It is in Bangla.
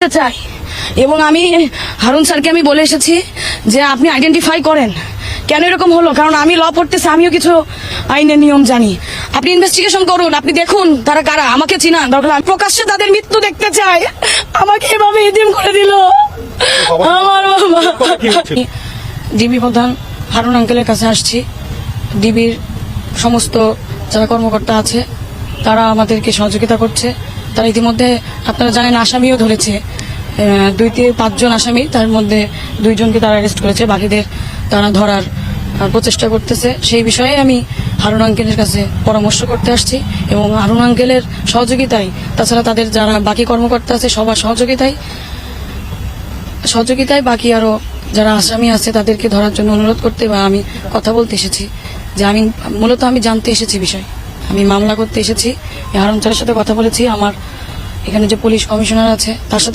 চাই এবং আমি হারুন স্যারকে আমি বলে এসেছি যে আপনি আইডেন্টিফাই করেন কেন এরকম হলো, কারণ আমি ল পড়তেছি, আমিও কিছু আইনের নিয়ম জানি। আপনি ইনভেস্টিগেশন করুন, আপনি দেখুন তারা কারা, আমাকে চিনান, দরকার আমি প্রকাশ্যে তাদের মৃত্যু দেখতে চাই। আমাকে এভাবে এতিম করে দিল আমার বাবা। ডিবি প্রধান হারুন আঙ্কেলের কাছে আসছি। ডিবির সমস্ত যারা কর্মকর্তা আছে তারা আমাদেরকে সহযোগিতা করছে। তারা ইতিমধ্যে আপনারা জানেন আসামিও ধরেছে, 2-5 জন আসামি, তার মধ্যে 2 জনকে তারা অ্যারেস্ট করেছে, বাকিদের তারা ধরার প্রচেষ্টা করতেছে। সেই বিষয়ে আমি হারুন আঙ্কেলের কাছে পরামর্শ করতে আসছি এবং হারুন আঙ্কেলের সহযোগিতায়, তাছাড়া তাদের যারা বাকি কর্মকর্তা আছে সবার সহযোগিতায় বাকি আরো যারা আসামি আছে তাদেরকে ধরার জন্য অনুরোধ করতে বা আমি কথা বলতে এসেছি। যে আমি মূলত জানতে এসেছি বিষয়, আমি মামলা করতে এসেছি। হারুন স্যারের সাথে কথা বলেছি, আমার এখানে যে পুলিশ কমিশনার আছে তার সাথে